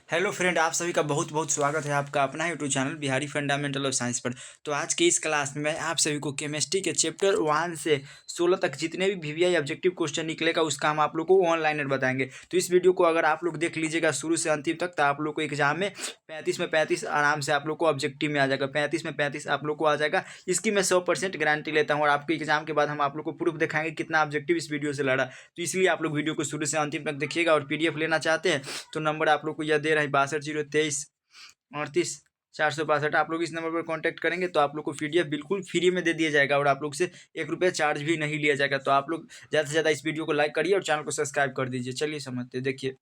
Hello friend, आप सभी का बहुत बहुत स्वागत है आपका अपना YouTube channel Bihari fundamental of science पर। तो आज के इस क्लास में मैं आप सभी को केमिस्ट्री के चैप्टर 1 से 16 तक जितने भी वीवीआई ऑब्जेक्टिव क्वेश्चन निकलेगा उसका हम आप लोग को ऑनलाइनर बताएंगे। तो इस वीडियो को अगर आप लोग देख लीजिएगा शुरू से अंतिम तक तो आप लोग को एग्जाम में 35 में 35 आराम से आप लोग को ऑब्जेक्टिव में आ जाएगा। 35 में 35 आप लोग को आ जाएगा। इसकी मैं 100% गारंटी लेता हूँ और आपके एग्जाम के बाद हम आप लोग को प्रूफ दिखाएंगे कितना ऑब्जेक्टिव इस वीडियो से लड़ा। तो इसलिए आप लोग वीडियो को शुरू से अंतिम तक देखिएगा। और पीडीएफ लेना चाहते हैं तो नंबर आप लोग को यह दे रहा है 62-023-38-462। आप लोग इस नंबर पर कांटेक्ट करेंगे तो आप लोग को पीडीएफ बिल्कुल फ्री में दे दिया जाएगा और आप लोग से 1 रुपया चार्ज भी नहीं लिया जाएगा। तो आप लोग ज़्यादा से ज़्यादा इस वीडियो को लाइक करिए और चैनल को सब्सक्राइब कर दीजिए। चलिए समझते देखिए,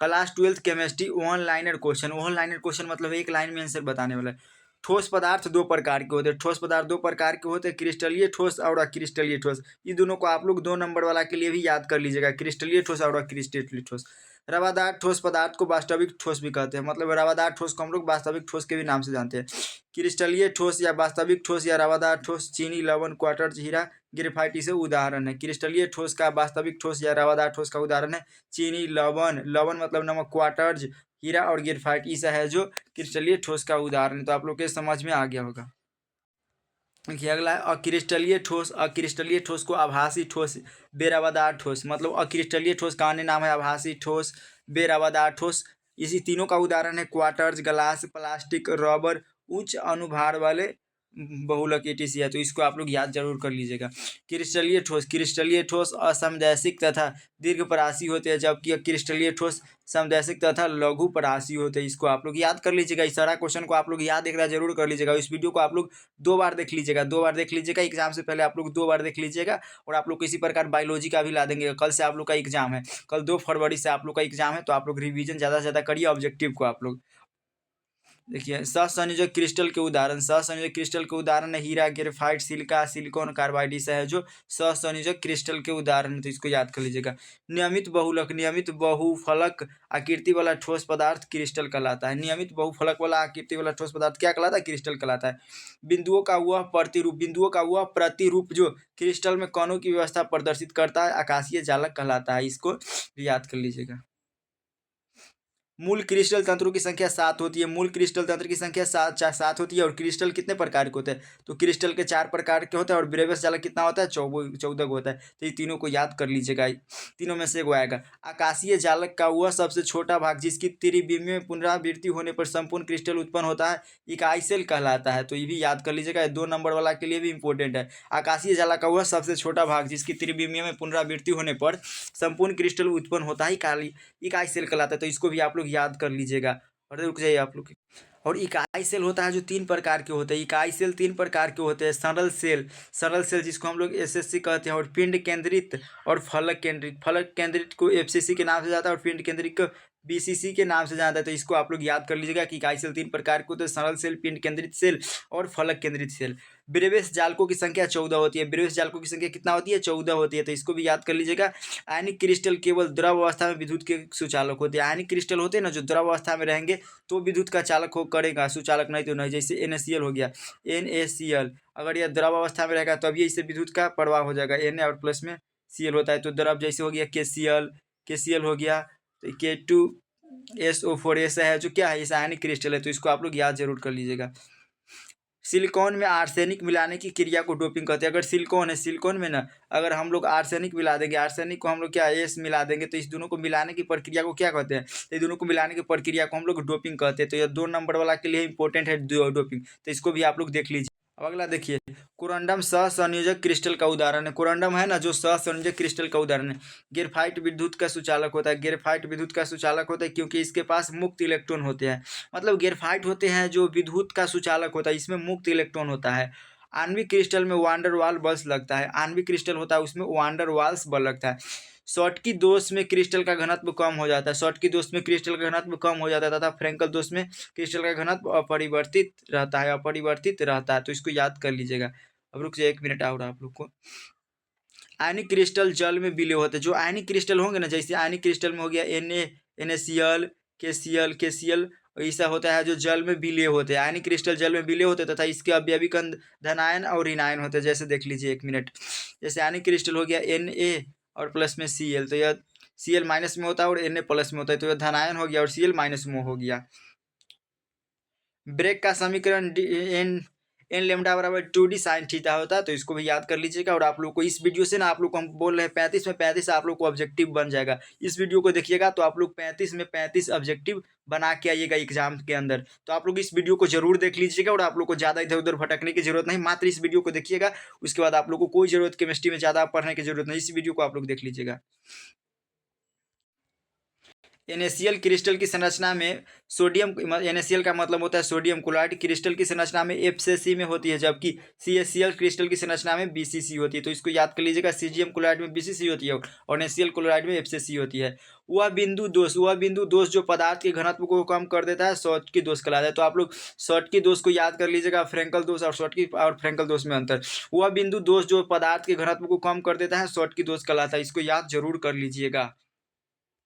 class 12 chemistry one liner question मतलब एक लाइन में आंसर बताने वाला है। ठोस पदार्थ दो प्रकार के होते हैं। ठोस पदार्थ दो प्रकार के होते हैं, क्रिस्टलीय ठोस और अक्रिस्टलीय ठोस। ये दोनों को आप लोग 2 नंबर वाला के लिए भी याद कर लीजिएगा, क्रिस्टलीय ठोस और अक्रिस्टलीय ठोस। रवादार ठोस पदार्थ को वास्तविक ठोस भी कहते हैं, मतलब रवादार ठोस को हम लोग वास्तविक ठोस के भी नाम से जानते हैं। क्रिस्टलीय ठोस या वास्तविक ठोस या रवादार ठोस चीनी, लवण, क्वार्ट्ज, हीरा, ग्रेफाइट से उदाहरण है। क्रिस्टलीय ठोस का वास्तविक ठोस या रवादार ठोस का उदाहरण है चीनी, लवण मतलब नमक, क्वार्ट्ज, हीरा और ग्रेफाइट। ऐसा है जो क्रिस्टलीय ठोस का उदाहरण है। तो आप लोग के समझ में आ गया होगा। देखिए अगला है अक्रिस्टलीय ठोस। अक्रिस्टलीय ठोस को आभासी ठोस, बेरवादार ठोस, मतलब अक्रिस्टलीय ठोस का अन्य नाम है आभासी ठोस, बेरवादार ठोस। इसी तीनों का उदाहरण है क्वार्ट्ज, ग्लास, प्लास्टिक, रबर, उच्च अनुभार वाले बहुलक एटीसी है। तो इसको आप लोग याद जरूर कर लीजिएगा। क्रिस्टलीय ठोस असमदैशिक तथा दीर्घपरासी होते हैं, जबकि क्रिस्टलीय ठोस समदैशिक तथा लघु परासी होते हैं। इसको आप लोग याद कर लीजिएगा। इस सारा क्वेश्चन को आप लोग याद एक बार जरूर कर लीजिएगा। इस वीडियो को आप लोग 2 बार देख लीजिएगा, 2 बार देख लीजिएगा। एग्जाम से पहले आप लोग 2 बार देख लीजिएगा। और आप लोग को इसी प्रकार बायोलॉजी का भी ला देंगे। कल से आप लोग का एग्जाम है, कल 2 फरवरी से आप लोग का एग्जाम है। तो आप लोग रिवीजन ज़्यादा से ज़्यादा करिए ऑब्जेक्टिव को। आप लोग देखिए सहसंयोजक क्रिस्टल के उदाहरण। सहसंयोजक क्रिस्टल के उदाहरण है हीरा, ग्रेफाइट, सिलिका, सिलिकॉन कार्बाइड। ऐसा है जो सहसंयोजक क्रिस्टल के उदाहरण है। तो इसको याद कर लीजिएगा। नियमित बहुलक, नियमित बहुफलक आकृति वाला ठोस पदार्थ क्रिस्टल कहलाता है। नियमित बहुफलक वाला आकृति वाला ठोस पदार्थ क्या कहलाता है? क्रिस्टल कहलाता है। बिंदुओं का वह प्रतिरूप जो क्रिस्टल में कणों की व्यवस्था प्रदर्शित करता है आकाशीय जालक कहलाता है। इसको भी याद कर लीजिएगा। मूल क्रिस्टल तंत्रों की संख्या 7 होती है। मूल क्रिस्टल तंत्र की संख्या 7 होती है। और क्रिस्टल कितने प्रकार के होते हैं? तो क्रिस्टल के 4 प्रकार के होते हैं। और ब्रेवियस जालक कितना होता है? 14 होता है। तो ये तीनों को याद कर लीजिएगा। तीनों में से एक आएगा। आकाशीय जालक का वह सबसे छोटा भाग जिसकी त्रिविमीय पुनरावृत्ति होने पर संपूर्ण क्रिस्टल उत्पन्न होता है इकाई सेल कहलाता है। तो ये भी याद कर लीजिएगा। 2 नंबर वाला के लिए भी इंपॉर्टेंट है। आकाशीय जालक का वह सबसे छोटा भाग जिसकी त्रिविमीय में पुनरावृत्ति होने पर संपूर्ण क्रिस्टल उत्पन्न होता है इकाई सेल कहलाता है। तो इसको भी आप लोग याद कर लीजिएगा। और रुक जाइए आप लोग। और इकाई सेल होता है जो 3 प्रकार के होते हैं। इकाई सेल 3 प्रकार के होते हैं। सरल सेल जिसको हम लोग एसएससी कहते हैं, और पिंड केंद्रित और फलक केंद्रित। फलक केंद्रित को एफसीसी के नाम से जाता है और पिंड केंद्रित को बीसीसी के नाम से जाता है। तो इसको आप लोग याद कर लीजिएगा कि इकाई सेल 3 प्रकार के होते हैं, सरल सेल, पिंड केंद्रित सेल और फलक केंद्रित सेल। ब्रेवियस जालकों की संख्या 14 होती है। ब्रेवियस जालकों की संख्या कितना होती है? 14 होती है। तो इसको भी याद कर लीजिएगा। आयनिक क्रिस्टल केवल द्रव अवस्था में विद्युत के सुचालक होते हैं। आयनिक क्रिस्टल होते हैं ना जो द्रव अवस्था में रहेंगे तो विद्युत का चालक हो करेगा, सुचालक नहीं तो नहीं। जैसे NaCl हो गया, NaCl अगर यह द्रव अवस्था में रहेगा तभी इससे विद्युत का प्रवाह हो जाएगा। Na और प्लस में Cl होता है। तो द्रव जैसे हो गया KCl हो गया, तो K2SO4 ऐसा है जो क्या है? इस आयनिक क्रिस्टल है। तो इसको आप लोग याद जरूर कर लीजिएगा। सिलिकॉन में आर्सेनिक मिलाने की क्रिया को डोपिंग कहते हैं। अगर सिलिकॉन है, सिलिकॉन में ना अगर हम लोग आर्सेनिक मिला देंगे, आर्सेनिक को हम लोग क्या एस मिला देंगे, तो इस दोनों को मिलाने की प्रक्रिया को क्या कहते हैं? तो दोनों को मिलाने की प्रक्रिया को हम लोग डोपिंग कहते हैं। तो यह 2 नंबर वाला के लिए इंपॉर्टेंट है डोपिंग। तो इसको भी आप लोग देख लीजिए। अब अगला देखिए, कोरंडम सहसंयोजक क्रिस्टल का उदाहरण है। कोरंडम है ना जो सहसंयोजक क्रिस्टल का उदाहरण है। ग्रेफाइट विद्युत का सुचालक होता है। ग्रेफाइट विद्युत का सुचालक होता है क्योंकि इसके पास मुक्त इलेक्ट्रॉन होते हैं। मतलब ग्रेफाइट होते हैं जो विद्युत का सुचालक होता है, इसमें मुक्त इलेक्ट्रॉन होता है। आणविक क्रिस्टल में वांडर वाल बल्स लगता है। आणविक क्रिस्टल होता है उसमें वांडर वाल्स बल लगता है। शॉटकी दोष में क्रिस्टल का घनत्व कम हो जाता है। शॉटकी दोष में क्रिस्टल का घनत्व कम हो जाता है तथा फ्रैंकल दोष में क्रिस्टल का घनत्व अपरिवर्तित रहता है। तो इसको याद कर लीजिएगा। अब रुक जाइए 1 मिनट और आप लोग को। आयनिक क्रिस्टल जल में विलय होते हैं। जो आयनिक क्रिस्टल होंगे ना, जैसे आयनिक क्रिस्टल में हो गया NaCl, KCl ऐसा होता है जो जल में विलय होते हैं। आयनिक क्रिस्टल जल में विलय होते हैं तथा इसके अवयवी कण धनायन और ऋणायन होते हैं। जैसे देख लीजिए 1 मिनट। जैसे आयनिक क्रिस्टल हो गया Na और प्लस में Cl, तो यह Cl माइनस में होता है और Na प्लस में होता है, तो यह धनायन हो गया और Cl माइनस में हो गया। ब्रेक का समीकरण एन लेमडा बराबर 2d साइन थीटा होता है, तो इसको भी याद कर लीजिएगा। और आप लोग को इस वीडियो से ना, आप लोग को हम बोल रहे हैं 35 में 35 आप लोग को ऑब्जेक्टिव बन जाएगा। इस वीडियो को देखिएगा तो आप लोग 35 में 35 ऑब्जेक्टिव बना के आइएगा एग्जाम के अंदर। तो आप लोग इस वीडियो को जरूर देख लीजिएगा और आप लोग को ज़्यादा इधर उधर भटकने की जरूरत नहीं, मात्र इस वीडियो को देखिएगा। उसके बाद आप लोग को कोई जरूरत केमिस्ट्री में ज़्यादा पढ़ने की जरूरत नहीं, इस वीडियो को आप लोग देख लीजिएगा। NaCl क्रिस्टल की संरचना में सोडियम, NaCl का मतलब होता है सोडियम क्लोराइड, क्रिस्टल की संरचना में F से C में होती है, जबकि CaCl क्रिस्टल की संरचना में BCC होती है। तो इसको याद कर लीजिएगा, सीजियम क्लोराइड में BCC होती है और NaCl क्लोराइड में F से C होती है। वह बिंदु दोष जो पदार्थ के घनत्व को कम कर देता है शॉर्टकी दोष कहलाता है। तो आप लोग शॉर्टकी दोष को याद कर लीजिएगा, फ्रैंकल दोष और शॉर्टकी और फ्रैंकल दोष में अंतर। वह बिंदु दोष जो पदार्थ के घनत्व को कम कर देता है शॉर्टकी दोष कहलाता है, इसको याद जरूर कर लीजिएगा।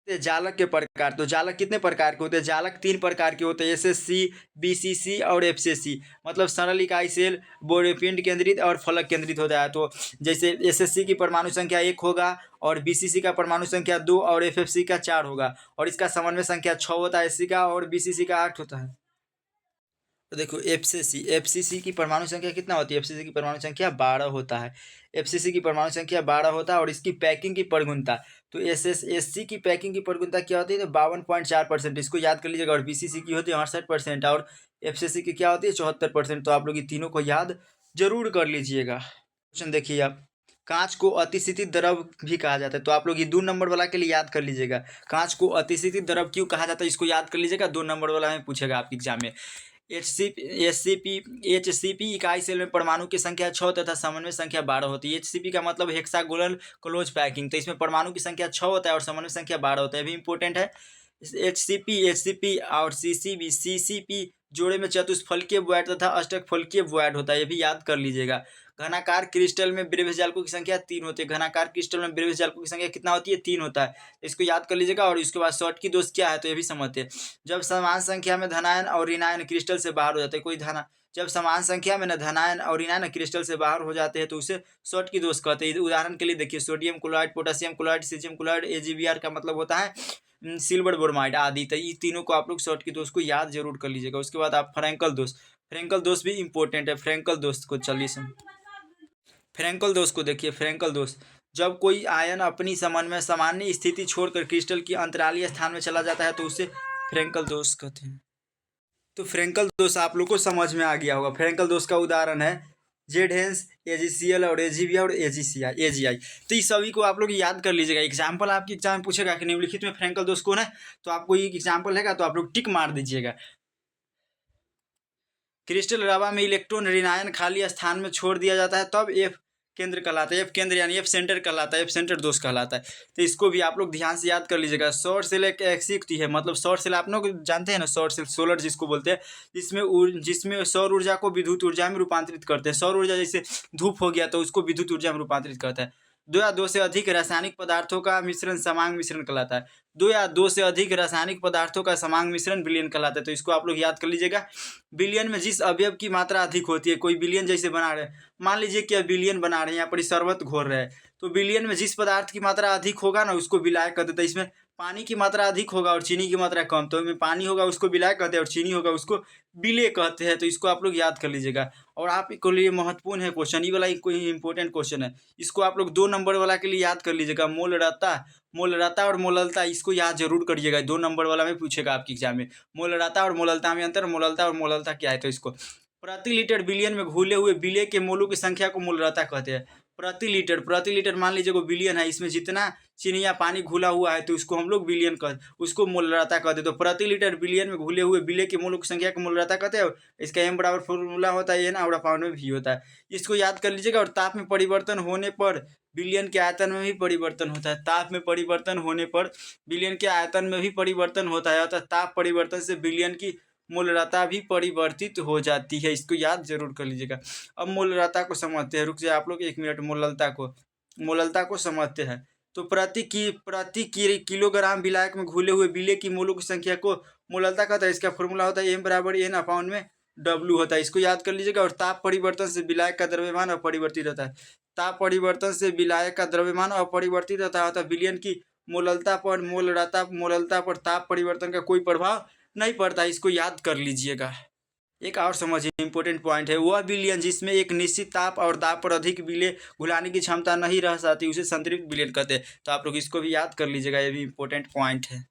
जालक के प्रकार, तो जालक कितने प्रकार के होते हैं? जालक 3 प्रकार के होते हैं, SSC, BCC और FCC। मतलब सरल इकाई सेल, पिंड केंद्रित और फलक केंद्रित होता है। तो जैसे SSC की परमाणु संख्या 1 होगा और BCC का परमाणु संख्या 2 और FFC का 4 होगा और इसका समन्वय संख्या 6 होता है SC का, और BCC का 8 होता है। तो देखो FCC की परमाणु संख्या कितना होती है? FCC की परमाणु संख्या 12 होता है। FCC की परमाणु संख्या 12 होता है और इसकी पैकिंग की प्रगुणता, तो SC की पैकिंग की प्रगुणता क्या होती है? तो 52.4%, इसको याद कर लीजिएगा। और BCC की होती है 68% और FCC की क्या होती है? 74%। तो आप लोग ये तीनों को याद जरूर कर लीजिएगा। क्वेश्चन देखिए आप, कांच को अतिस्थितित द्रव भी कहा जाता है। तो आप लोग ये 2 नंबर वाला के लिए याद कर लीजिएगा, कांच को अतिस्थितित द्रव क्यों कहा जाता है, इसको याद कर लीजिएगा। 2 नंबर वाला में पूछेगा आपके एग्जाम में। HCP इकाई सेल में परमाणु की संख्या 6 तथा समन्वय संख्या 12 होती है। HCP का मतलब हेक्सागोनल क्लोज पैकिंग, तो इसमें परमाणु की संख्या 6 होता है और समन्वय संख्या 12 होता है, भी इंपॉर्टेंट है। HCP और CCP जोड़े में चतुष्फलकीय वॉयड तथा अष्टफलकीय वॉयड होता है, ये भी याद कर लीजिएगा। घनाकार क्रिस्टल में ब्रेविस जालकों की संख्या 3 होती है। घनाकार क्रिस्टल में ब्रेविस जालकों की संख्या कितना होती है? 3 होता है, इसको याद कर लीजिएगा। और इसके बाद शॉर्टकी दोष क्या है, तो ये भी समझते हैं। जब समान संख्या में धनायन और ऋणायन क्रिस्टल से बाहर हो जाते हैं, जब समान संख्या में धनायन और ऋणायन क्रिस्टल से बाहर हो जाते हैं तो उसे शॉर्टकी दोष कहते हैं। उदाहरण के लिए देखिए, sodium chloride, potassium chloride, caesium chloride, AgBr का मतलब होता है सिल्वर ब्रोमाइड आदि। तो ये तीनों को आप लोग शॉर्टकी दोष को याद जरूर कर लीजिएगा। उसके बाद आप फ्रैंकल दोष भी इंपॉर्टेंट है। फ्रैंकल दोष को चलिए फ्रैंकल दोष को देखिए। फ्रैंकल दोष, जब कोई आयन अपनी सामान्य स्थिति छोड़कर क्रिस्टल की अंतरालीय स्थान में चला जाता है तो उसे फ्रैंकल दोष कहते हैं। तो फ्रैंकल दोष आप लोग को समझ में आ गया होगा। फ्रैंकल दोष का उदाहरण है जेडहेंस, AgCl और AgBr और AgI। तो इस सभी को आप लोग याद कर लीजिएगा। एग्जाम्पल आपके एग्जाम में पूछेगा कि निम्नलिखित में फ्रैंकल दोष कौन है, तो आपको ये एग्जाम्पल है तो आप लोग टिक मार दीजिएगा। क्रिस्टल रवा में इलेक्ट्रॉन ऋणायन खाली स्थान में छोड़ दिया जाता है तब F केंद्र कहलाता है। F केंद्र यानी F सेंटर कहलाता है, F सेंटर दोष कहलाता है। तो इसको भी आप लोग ध्यान से याद कर लीजिएगा। सौर सेल एक ऐसी युक्ति है, मतलब सौर सेल आप लोग जानते हैं ना, सौर सेल सोलर जिसको बोलते हैं, जिसमें सौर ऊर्जा को विद्युत ऊर्जा में रूपांतरित करते हैं। सौर ऊर्जा जैसे धूप हो गया तो उसको विद्युत ऊर्जा में रूपांतरित करता है। 2 या 2 से अधिक रासायनिक पदार्थों का मिश्रण समांग मिश्रण कहलाता है। 2 या 2 से अधिक रासायनिक पदार्थों का समांग मिश्रण विलयन कहलाता है। तो इसको आप लोग याद कर लीजिएगा। विलयन में जिस अवयव की मात्रा अधिक होती है, कोई विलयन जैसे बना रहे हैं, मान लीजिए कि विलयन बना रहे हैं, यहाँ पर शरबत घोर रहे हैं, तो विलयन में जिस पदार्थ की मात्रा अधिक होगा ना उसको विलायक कहते हैं। इसमें पानी की मात्रा अधिक होगा और चीनी की मात्रा कम, तो इसमें पानी होगा उसको विलायक कहते हैं और चीनी होगा उसको विलेय कहते हैं। तो इसको आप लोग याद कर लीजिएगा। और आपके लिए महत्वपूर्ण है क्वेश्चन, ये वाला कोई इंपॉर्टेंट क्वेश्चन है, इसको आप लोग 2 नंबर वाला के लिए याद कर लीजिएगा। मोलरता और मोललता, इसको याद जरूर करिएगा। 2 नंबर वाला में पूछेगा आपके एग्जाम में। मोलरता और मोललता में अंतर, मोललता और मोललता क्या है, तो इसको प्रति लीटर बिलियन में घुले हुए विलेय के मोलों की संख्या को मोलरता कहते हैं। प्रति लीटर मान लीजिए को बिलियन है, इसमें जितना चीनी या पानी घुला हुआ है तो उसको हम लोग बिलियन उसको मोलरता कहते हैं। तो प्रति लीटर बिलियन में घुले हुए विलेय के मोलों की संख्या को मोलरता कहते हैं। इसका M बराबर फॉर्मूला होता है N और पाउंड में V होता है, इसको याद कर लीजिएगा। और ताप में परिवर्तन होने पर बिलियन के आयतन में भी परिवर्तन होता है। ताप में परिवर्तन होने पर बिलियन के आयतन में भी परिवर्तन होता है, अतः ताप परिवर्तन से बिलियन की मोलरता भी परिवर्तित हो जाती है, इसको याद जरूर कर लीजिएगा। अब मोलरता को समझते हैं, रुक जाए आप लोग 1 मिनट। मोललता को समझते हैं। तो प्रति किलोग्राम विलायक में घुले हुए विलेय की मोलों की संख्या को मोललता कहता है। इसका फॉर्मूला होता है M बराबर N अपाउंड में W होता है, इसको याद कर लीजिएगा। और ताप परिवर्तन से विलायक का द्रव्यमान अपरिवर्तित रहता है। ताप परिवर्तन से विलायक का द्रव्यमान अपरिवर्तित रहता है, अतः विलयन की मोललता पर ताप परिवर्तन का कोई प्रभाव नहीं पड़ता। इसको याद कर लीजिएगा। एक और समझिए, इंपॉर्टेंट पॉइंट है, वह विलयन जिसमें एक निश्चित ताप और दाब पर अधिक विलय घुलाने की क्षमता नहीं रह जाती उसे संतृप्त विलयन कहते हैं। तो आप लोग इसको भी याद कर लीजिएगा, ये भी इंपॉर्टेंट पॉइंट है।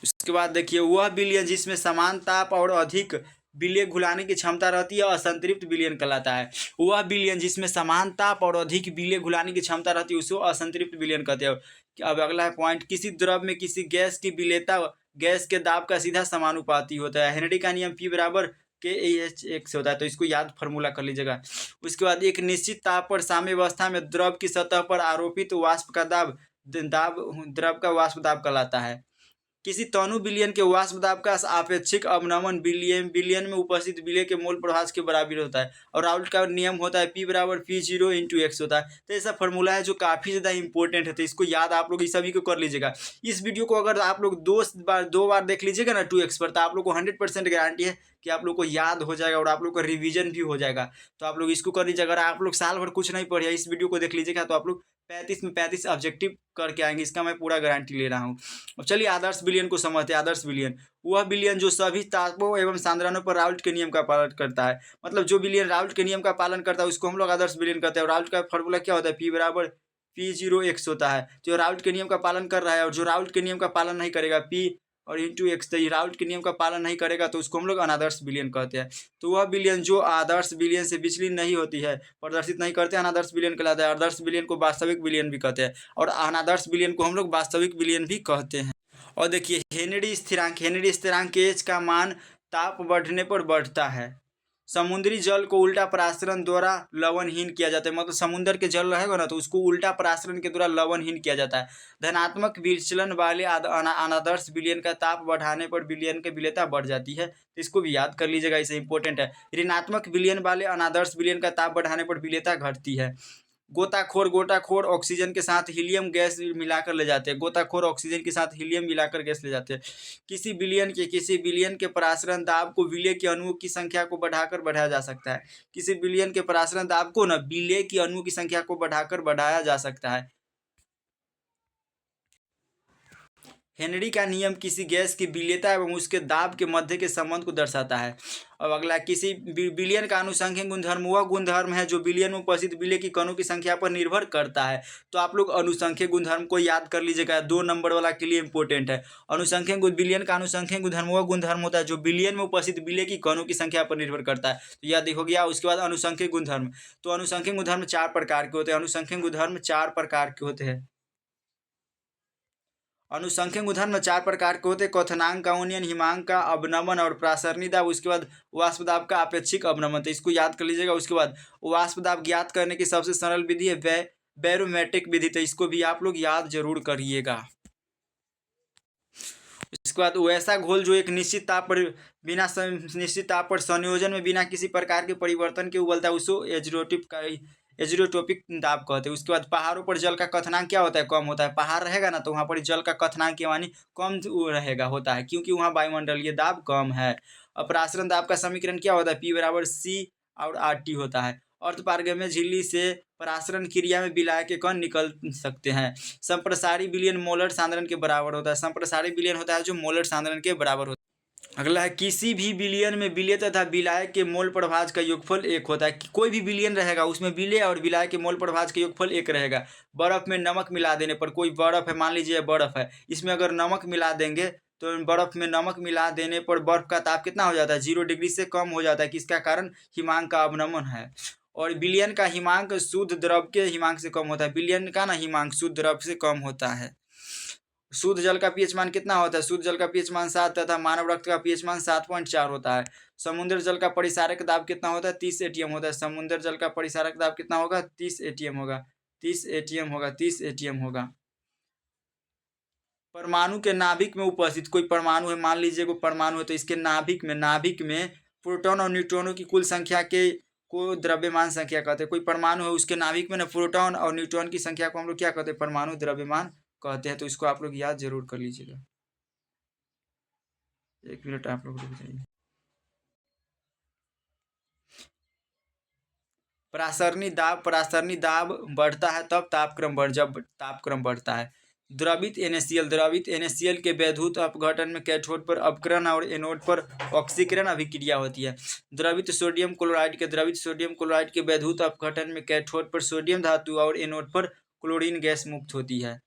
उसके बाद देखिए, वह विलयन जिसमें समान ताप और अधिक विलय घुलाने की क्षमता रहती है असंतृप्त विलयन कहलाता है। वह विलयन जिसमें समान ताप और अधिक विलय घुलाने की क्षमता रहती है उसे असंतृप्त विलयन कहते हैं। अब अगला है पॉइंट, किसी द्रव में किसी गैस की विलेयता गैस के दाब का सीधा समानुपाती होता है। हेनरी का नियम P बराबर KH1 से होता है। तो इसको याद फार्मूला कर लीजिएगा। उसके बाद, एक निश्चित ताप पर साम्यावस्था में द्रव की सतह पर आरोपित वाष्प का दाब द्रव का वाष्प दाब कहलाता है। किसी तनु विलयन के वाष्प दाब का आपेक्षिक अवनमन विलयन में उपस्थित विलय के मोल प्रभाव के बराबर होता है। और राउल्ट का नियम होता है P बराबर P0 × X होता है। तो ऐसा फॉर्मूला है जो काफ़ी ज़्यादा इंपॉर्टेंट है। तो इसको याद आप लोग इस सभी को कर लीजिएगा। इस वीडियो को अगर आप लोग दो बार देख लीजिएगा ना 2x पर, तो आप लोग को 100% गारंटी है कि आप लोग को याद हो जाएगा और आप लोग का रिवीजन भी हो जाएगा। तो आप लोग इसको कर लीजिएगा। अगर आप लोग साल भर कुछ नहीं पढ़े, इस वीडियो को देख लीजिएगा तो आप लोग 35 में 35 ऑब्जेक्टिव करके आएंगे, इसका मैं पूरा गारंटी ले रहा हूँ। अब चलिए आदर्श विलयन को समझते हैं। आदर्श विलयन वह विलयन जो सभी तापों एवं सांद्रणों पर राउल्ट के नियम का पालन करता है। मतलब जो विलयन राउल्ट के नियम का पालन करता है उसको हम लोग आदर्श विलयन कहते हैं। और राउल्ट का फॉर्मूला क्या होता है? P बराबर P0X होता है। जो राउल्ट के नियम का पालन कर रहा है और जो राउल्ट के नियम का पालन नहीं करेगा P और × X, तो राउल्ट के नियम का पालन नहीं करेगा तो उसको हम लोग अनादर्श विलयन कहते हैं। तो वह विलयन जो आदर्श विलयन से विचलित नहीं होती है, प्रदर्शित नहीं करते, अनादर्श विलयन कहलाता है। आदर्श विलयन को वास्तविक विलयन भी कहते हैं और अनादर्श विलयन को हम लोग वास्तविक विलयन भी कहते हैं। और देखिए, हेनरी स्थिरांक H का मान ताप बढ़ने पर बढ़ता है। समुद्री जल को उल्टा परासरण द्वारा लवणहीन किया जाता है। मतलब समुद्र के जल रहेगा ना तो उसको उल्टा परासरण के द्वारा लवणहीन किया जाता है। धनात्मक विचलन वाले अनादर्श विलयन का ताप बढ़ाने पर विलयन की विलेयता बढ़ जाती है। तो इसको भी याद कर लीजिएगा, इसे इंपॉर्टेंट है। ऋणात्मक विलयन वाले अनादर्श विलयन का ताप बढ़ाने पर विलेयता घटती है। गोताखोर ऑक्सीजन के साथ हीलियम गैस मिलाकर ले जाते हैं। गोताखोर ऑक्सीजन के साथ हीलियम मिलाकर गैस ले जाते हैं। किसी विलयन के परासरण दाब को विलय के अणुओं की संख्या को बढ़ाकर बढ़ाया जा सकता है। किसी विलयन के परासरण दाब को ना विलय की अणुओं की संख्या को बढ़ाकर बढ़ाया जा सकता है। हेनरी का नियम किसी गैस की विलेयता एवं उसके दाब के मध्य के संबंध को दर्शाता है। अब अगला, किसी विलयन का अनुसंख्यक गुणधर्म वह गुणधर्म है जो विलयन में उपस्थित विलय की कणों की संख्या पर निर्भर करता है। तो आप लोग अनुसंख्यक गुणधर्म को याद कर लीजिएगा, 2 नंबर वाला के लिए इंपॉर्टेंट है। विलयन का अनुसंख्यक गुणधर्म वह गुणधर्म होता है जो विलयन में उपस्थित विलय की कणों की संख्या पर निर्भर करता है। तो यह देखो गया। उसके बाद अनुसंख्यक गुणधर्म, तो अनुसंख्यक गुणधर्म 4 प्रकार के होते हैं। अनुसंख्यक गुणधर्म 4 प्रकार के होते हैं। अनुसंख्यक गुणधर्म 4 प्रकार के होते हैं। क्वथनांक का उन्नयन, हिमांक का अवनमन और प्रासरणी दाब। उसके बाद वाष्प दाब का अपेक्षिक अवनमन। तो इसको याद कर लीजिएगा। उसके बाद वाष्प दाब ज्ञात करने की सबसे सरल विधि है बैरोमेट्रिक विधि। तो इसको भी आप लोग याद जरूर करिएगा। इसके बाद वैसा घोल जो एक निश्चित ताप पर संयोजन में बिना किसी प्रकार के परिवर्तन के उबलता है उसको एज़ोट्रोपिक दाब कहते हैं। उसके बाद पहाड़ों पर जल का क्वथनांक क्या होता है? कम होता है। पहाड़ रहेगा ना तो वहाँ पर जल का क्वथनांक यानी कम रहेगा होता है, क्योंकि वहाँ वायुमंडलीय दाब कम है। अपरासरण दाब का समीकरण क्या होता है? P बराबर C और RT होता है। अर्धपारगम्य झिल्ली से परासरण क्रिया में विलायक के कण निकल सकते हैं। संप्रसारी विलयन मोलर सांद्रण के बराबर होता है। संप्रसारी विलयन होता है जो मोलर सांद्रण के बराबर होता है। अगला है, किसी भी विलयन में विलय तथा विलायक के मोल प्रभाज का योगफल 1 होता है। कोई भी विलयन रहेगा उसमें विलय और विलायक के मोल प्रभाज का योगफल 1 रहेगा। बर्फ में नमक मिला देने पर, कोई बर्फ है, मान लीजिए बर्फ है, इसमें अगर नमक मिला देंगे तो बर्फ में नमक मिला देने पर बर्फ का ताप कितना हो जाता है? 0 डिग्री से कम हो जाता है। किसका कारण? हिमांक का अवनमन है। और विलयन का हिमांक शुद्ध द्रव के हिमांक से कम होता है। विलयन का ना हिमांक शुद्ध द्रव से कम होता है। शुद्ध जल का पीएच मान कितना होता है? शुद्ध जल का पीएच मान 7 तथा मानव रक्त का पीएच मान 7.4 होता है। समुद्र जल का परिसारक दाब कितना होता है? 30 ATM होता है। समुद्र जल का परिसारक दाब कितना होगा? 30 ATM होगा। 30 ATM होगा। 30 ATM होगा। परमाणु के नाभिक में उपस्थित कोई परमाणु है, मान लीजिए कोई परमाणु है, तो इसके नाभिक में प्रोटॉन और न्यूट्रॉनों की कुल संख्या के को द्रव्यमान संख्या कहते हैं। कोई परमाणु है उसके नाभिक में ना प्रोटॉन और न्यूट्रॉन की संख्या को हम लोग क्या कहते हैं? परमाणु द्रव्यमान कहते हैं। तो इसको आप लोग याद जरूर कर लीजिएगा। 1 मिनट आप लोग रुक जाइए। परासरणी दाब बढ़ता है जब तापक्रम बढ़ता है। द्रवित NaCl के वैद्युत अपघटन में कैथोड पर अपकरण और एनोड पर ऑक्सीकरण अभिक्रिया होती है। द्रवित सोडियम क्लोराइड के वैद्युत अपघटन में कैथोड पर सोडियम धातु और एनोड पर क्लोरीन गैस मुक्त होती है।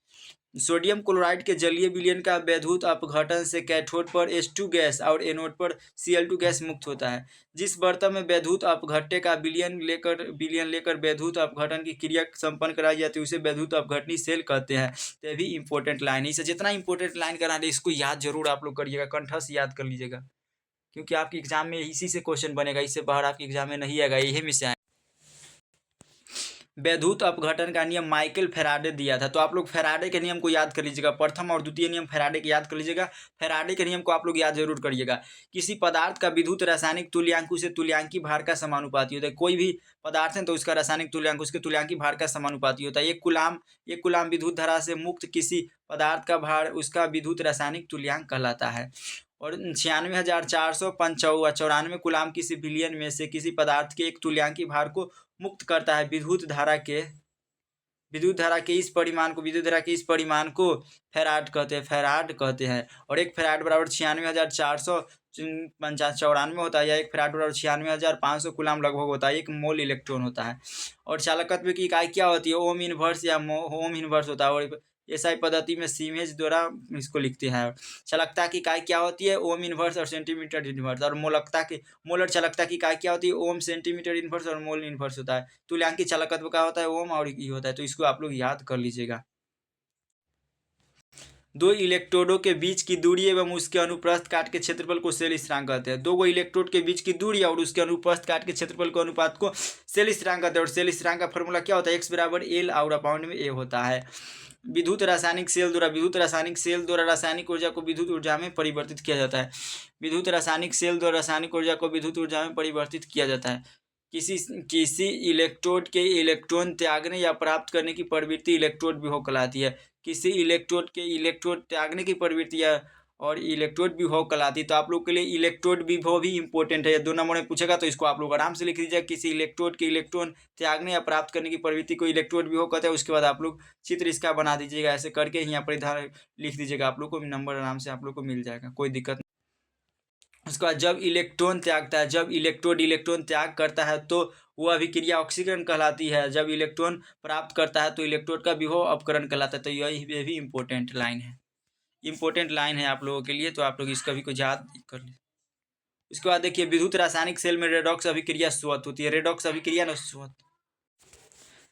सोडियम क्लोराइड के जलीय विलयन का वैद्युत अपघटन से कैथोड पर H2 गैस और एनोड पर Cl2 गैस मुक्त होता है। जिस बर्तन में वैद्युत अपघट्य का विलयन लेकर वैद्युत अपघटन की क्रिया संपन्न कराई जाती है उसे वैद्युत अपघटनी सेल कहते हैं। तो ये भी इंपॉर्टेंट लाइन है। इसे जितना इंपॉर्टेंट लाइन कराना है इसको याद जरूर आप लोग करिएगा, कंठस्थ याद कर लीजिएगा, क्योंकि आपके एग्जाम में इसी से क्वेश्चन बनेगा, इससे बाहर आपके एग्जाम में नहीं आएगा, यही में से आए। वैद्युत अपघटन का नियम माइकल फैराडे दिया था। तो आप लोग फैराडे के नियम को याद कर लीजिएगा, प्रथम और द्वितीय नियम फैराडे के याद कर लीजिएगा। फैराडे के नियम को आप लोग याद जरूर करिएगा। किसी पदार्थ का विद्युत रासायनिक तुल्यांक उसे तुल्यांकी भार का समानुपाती होता है। कोई भी पदार्थ है तो उसका रासायनिक तुल्यांक उसके तुल्यांकी भार का समानुपाती होता है। एक कुलाम विद्युत धारा से मुक्त किसी पदार्थ का भार उसका विद्युत रासायनिक तुल्यांक कहलाता है। और 96,494 कुलाम किसी विलयन में से किसी पदार्थ के एक तुल्यांकी भार को मुक्त करता है। विद्युत धारा के इस परिमाण को फैराड कहते हैं। और एक फैराड बराबर 96,494 होता है, या एक फैराड बराबर 96,500 कुलाम लगभग होता है। एक मोल इलेक्ट्रॉन होता है। और चालकत्व की इकाई क्या होती है? ओम इनवर्स या होम इनवर्स होता है। और एसआई पद्धति में सीमेज द्वारा इसको लिखते हैं। चालकता की इकाई क्या होती है? ओम इनवर्स और सेंटीमीटर इनवर्स। और मोलर चालकता की इकाई क्या होती है? ओम, सेंटीमीटर इनवर्स और मोल इनवर्स होता है। तुल्यांकी चालकत्व का होता है ओम और ये होता है। तो इसको आप लोग याद कर लीजिएगा। दो इलेक्ट्रोडों के बीच की दूरी एवं उसके अनुप्रस्थ काट के क्षेत्रफल को सेल स्थिरांक कहते हैं। दो इलेक्ट्रोड के बीच की दूरी और उसके अनुप्रस्थ काट के क्षेत्रफल के अनुपात को सेल स्थिरांक कहते हैं। और सेल स्थिरांक का फॉर्मूला क्या होता है? x बराबर L और अपाउंड में A होता है। विद्युत रासायनिक सेल द्वारा रासायनिक ऊर्जा को विद्युत ऊर्जा में परिवर्तित किया जाता है। विद्युत रासायनिक सेल द्वारा रासायनिक ऊर्जा को विद्युत ऊर्जा में परिवर्तित किया जाता है। किसी इलेक्ट्रोड के इलेक्ट्रॉन त्यागने या प्राप्त करने की प्रवृत्ति इलेक्ट्रोड विभव कहलाती है। किसी इलेक्ट्रोड के इलेक्ट्रोड त्यागने की प्रवृत्ति या और इलेक्ट्रोड विभव कहलाती है। तो आप लोग के लिए इलेक्ट्रोड विभव भी इंपॉर्टेंट है। 2 नंबर में पूछेगा तो इसको आप लोग आराम से लिख लीजिएगा। किसी इलेक्ट्रोड के इलेक्ट्रॉन त्यागने या प्राप्त करने की प्रवृत्ति को इलेक्ट्रोड विभव कहते हैं। उसके बाद आप लोग चित्र इसका बना दीजिएगा, ऐसे करके यहाँ पर इधर लिख दीजिएगा। आप लोग को नंबर आराम से आप लोग को मिल जाएगा, कोई दिक्कत नहीं। उसके बाद जब इलेक्ट्रॉन त्याग करता है तो वह अभिक्रिया ऑक्सीकरण कहलाती है। जब इलेक्ट्रॉन प्राप्त करता है तो इलेक्ट्रोड का विभव अपकरण कहलाता है। तो ये भी इंपॉर्टेंट लाइन है आप लोगों के लिए। तो आप लोग इसका भी कुछ याद कर लीजिए। उसके बाद देखिए, विद्युत रासायनिक सेल में रेडॉक्स अभिक्रिया स्वत होती है। रेडॉक्स अभिक्रिया न स्वत।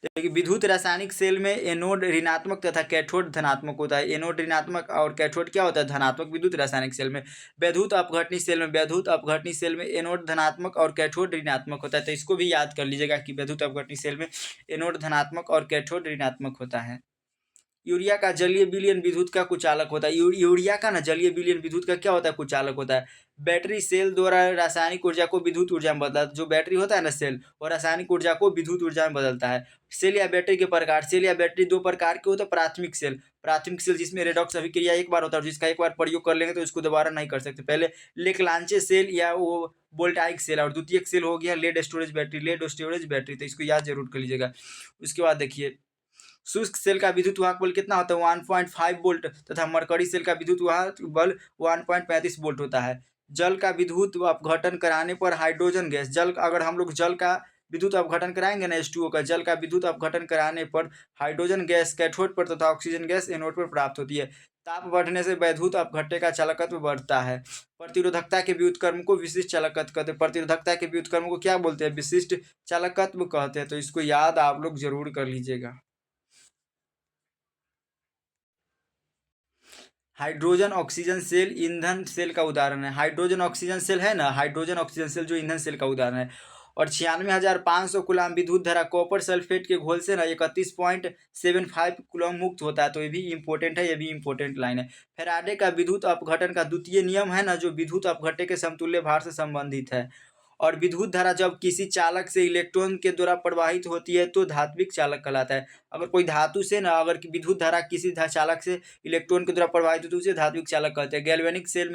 देखिए, विद्युत रासायनिक सेल में एनोड ऋणात्मक तथा कैथोड धनात्मक होता है। एनोड ऋणात्मक और कैथोड क्या होता है? धनात्मक। विद्युत रासायनिक सेल में वैद्युत अपघटनी सेल में एनोड धनात्मक और कैथोड ऋणात्मक होता है। तो इसको भी याद कर लीजिएगा कि वैद्युत अपघटनी सेल में एनोड धनात्मक और कैथोड ऋणात्मक होता है। यूरिया का जलीय विलयन विद्युत का कुचालक होता है। यूरिया का ना जलीय विलयन विद्युत का क्या होता है? कुचालक होता है। बैटरी सेल द्वारा रासायनिक ऊर्जा को विद्युत ऊर्जा में बदलता है। जो बैटरी होता है ना सेल, वो रासायनिक ऊर्जा को विद्युत ऊर्जा में बदलता है। सेल या बैटरी के प्रकार। सेल या बैटरी 2 प्रकार के होते हैं। प्राथमिक सेल जिसमें रेडॉक्स अभिक्रिया एक बार होता है, जिसका एक बार प्रयोग कर लेंगे तो उसको दोबारा नहीं कर सकते। पहले लेक्लांचे सेल या वो वोल्टाइक सेल, और द्वितीयक सेल हो गया लेड स्टोरेज बैटरी। तो इसको याद जरूर कर लीजिएगा। उसके बाद देखिए, शुष्क सेल का विद्युत वाहक बल कितना होता है? 1.5 वोल्ट तथा मरकरी सेल का विद्युत वाहक बल 1.35 वोल्ट होता है। जल का विद्युत अपघटन कराने पर हाइड्रोजन गैस, अगर हम लोग जल का विद्युत अपघटन कराएंगे ना H2O का, जल का विद्युत अपघटन कराने पर हाइड्रोजन गैस कैथोड पर तथा ऑक्सीजन गैस एनोड पर प्राप्त होती है। ताप बढ़ने से वैद्युत अपघट्य का चालकत्व बढ़ता है। प्रतिरोधकता के व्युत्क्रम को विशिष्ट चालकत्व कहते हैं। प्रतिरोधकता के व्युत्क्रम को क्या बोलते हैं? विशिष्ट चालकत्व कहते हैं। तो इसको याद आप लोग जरूर कर लीजिएगा। हाइड्रोजन ऑक्सीजन सेल ईंधन सेल का उदाहरण है। हाइड्रोजन ऑक्सीजन सेल है ना, हाइड्रोजन ऑक्सीजन सेल जो ईंधन सेल का उदाहरण है। और 96,500 कुलाम विद्युत धारा कॉपर सल्फेट के घोल से ना 31.75 कुलाम मुक्त होता है। तो ये भी इंपॉर्टेंट है, ये भी इंपॉर्टेंट लाइन है। फैराडे का विद्युत अपघटन का द्वितीय नियम है ना, जो विद्युत अपघट्य के समतुल्य भार से संबंधित है। और विद्युत धारा जब किसी चालक से इलेक्ट्रॉन के द्वारा प्रवाहित होती है तो धात्विक चालक कहलाता है। अगर कोई धातु से ना अगर विद्युत धारा किसी चालक से इलेक्ट्रॉन के द्वारा प्रवाहित होती है तो उसे धात्विक चालक कहते हैं। गैल्वेनिक सेल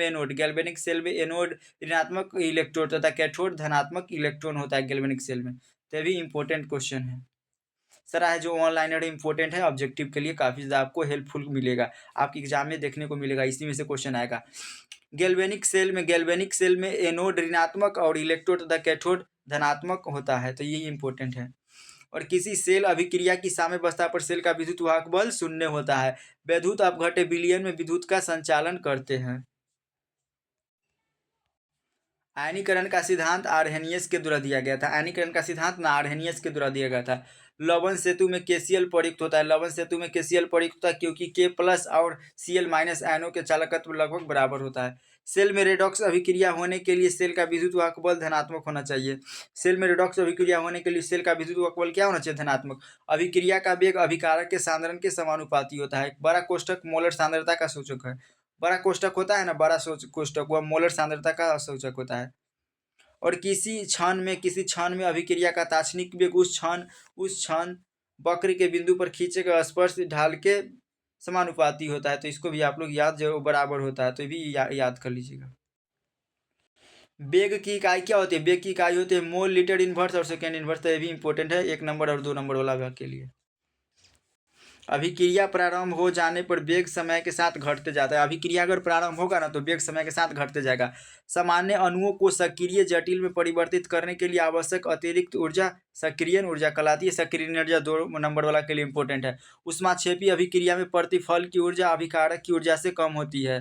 में एनोड ऋणात्मक इलेक्ट्रोड तथा कैथोड धनात्मक इलेक्ट्रॉन होता है गैल्वेनिक सेल में। तो भी इंपॉर्टेंट क्वेश्चन है। सारा है जो ऑनलाइन इंपॉर्टेंट है, ऑब्जेक्टिव के लिए काफ़ी ज़्यादा आपको हेल्पफुल मिलेगा, आपके एग्जाम में देखने को मिलेगा, इसी में से क्वेश्चन आएगा। गैल्वेनिक सेल में एनोड ऋणात्मक और इलेक्ट्रोड तथा कैथोड धनात्मक होता है, तो ये इंपॉर्टेंट है। और किसी सेल अभिक्रिया की साम्यावस्था पर सेल का विद्युत वाहक बल शून्य होता है। विद्युत अपघट्य विलयन में विद्युत का संचालन करते हैं। आयनीकरण का सिद्धांत आर्हेनियस के द्वारा दिया गया था। आयनीकरण का सिद्धांत ना आर्हेनियस के द्वारा दिया गया था। लवण सेतु में केसीएल प्रयुक्त होता है। लवण सेतु में केसीएल प्रयुक्त होता है क्योंकि के प्लस और सीएल माइनस आयनों के चालकत्व लगभग बराबर होता है। सेल में रेडॉक्स अभिक्रिया होने के लिए सेल का विद्युत वाहक बल धनात्मक होना चाहिए। सेल में रेडॉक्स अभिक्रिया होने के लिए सेल का विद्युत वाहक बल क्या होना चाहिए? धनात्मक। अभिक्रिया का वेग अभिकारक के सांद्रण के समानुपाती होता है। बड़ा कोष्ठक मोलर सांद्रता का सूचक है। बड़ा कोष्ठक होता है ना, बड़ा कोष्ठक, वह मोलर सांद्रता का सूचक होता है। और किसी क्षण में अभिक्रिया का ताक्षणिक वेग उस क्षण वक्र के बिंदु पर खींचे गए स्पर्श ढाल के समानुपाती होता है। तो इसको भी आप लोग याद जो बराबर होता है, तो ये भी याद कर लीजिएगा। वेग की इकाई क्या होती है? वेग की इकाई होती है मोल लीटर इनवर्स और सेकेंड इनवर्स। तो ये भी इंपॉर्टेंट है 1 नंबर और 2 नंबर वाला भाग के लिए। अभिक्रिया प्रारंभ हो जाने पर वेग समय के साथ घटते जाता है। अभिक्रिया अगर प्रारंभ होगा ना तो वेग समय के साथ घटते जाएगा। सामान्य अणुओं को सक्रिय जटिल में परिवर्तित करने के लिए आवश्यक अतिरिक्त ऊर्जा सक्रियण ऊर्जा कहलाती है। सक्रियण ऊर्जा 2 नंबर वाला के लिए इंपॉर्टेंट है। ऊष्माक्षेपी अभिक्रिया में प्रतिफल की ऊर्जा अभिकारक की ऊर्जा से कम होती है।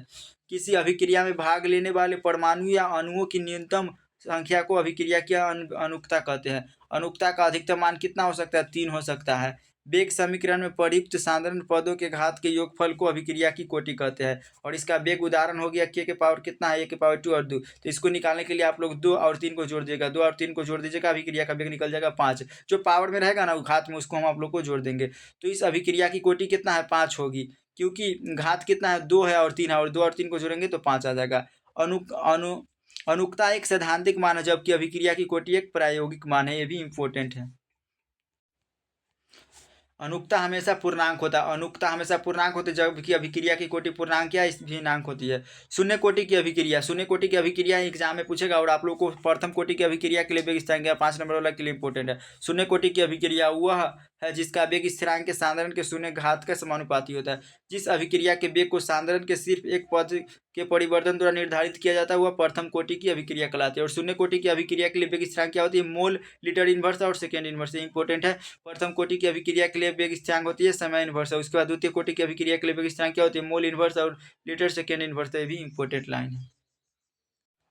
किसी अभिक्रिया में भाग लेने वाले परमाणु या अणुओं की न्यूनतम संख्या को अभिक्रिया की अनुकता कहते हैं। अनुकता का अधिकतम मान कितना हो सकता है? 3 हो सकता है। वेग समीकरण में प्रयुक्त साधारण पदों के घात के योगफल को अभिक्रिया की कोटि कहते हैं। और इसका वेग उदाहरण हो गया के पावर कितना है? के पावर 2 और 2। तो इसको निकालने के लिए आप लोग 2 और 3 को जोड़ दीजिएगा। 2 और 3 को जोड़ दीजिएगा, अभिक्रिया का वेग निकल जाएगा 5। जो पावर में रहेगा ना घात में, उसको हम आप लोग को जोड़ देंगे। तो इस अभिक्रिया की कोटि कितना है? 5 होगी, क्योंकि घात कितना है? 2 है और 3 है, और 2 और 3 को जोड़ेंगे तो 5 आ जाएगा। अनुकता एक सैद्धांतिक मान है, जबकि अभिक्रिया की कोटि एक प्रायोगिक मान है। ये भी इंपॉर्टेंट है। अनुकता हमेशा पूर्णांक होता है। अनुकता हमेशा पूर्णांक होती है, जबकि अभिक्रिया की कोटि पूर्णांक या भिन्नांक होती है। शून्य कोटि की अभिक्रिया। शून्य कोटि की अभिक्रिया एग्जाम में पूछेगा, और आप लोग को प्रथम कोटि की अभिक्रिया के लिए वेग स्थिरांक 5 नंबर वाला के लिए इंपॉर्टेंट है। शून्य कोटि की अभिक्रिया वह है जिसका वेग स्थिरांक के सांद्रण के शून्य घात का समानुपाती होता है। जिस अभिक्रिया के वेग को सांद्रण के सिर्फ एक पद के परिवर्तन द्वारा निर्धारित किया जाता है वह प्रथम कोटि की अभिक्रिया कहलाती है। और शून्य कोटि की अभिक्रिया के लिए वेग स्थिरांक क्या होती है? मोल लीटर इनवर्स और सेकेंड इनवर्स। इंपॉर्टेंट है। प्रथम कोटि की अभिक्रिया के लिए वेग स्थिरांक होती है समय इनवर्स। और उसके बाद द्वितीय कोटि की अभिक्रिया के लिए वेग स्थिरांक क्या होती है? मोल इनवर्स और लीटर सेकेंड इनवर्स। ये भी इंपॉर्टेंट लाइन है।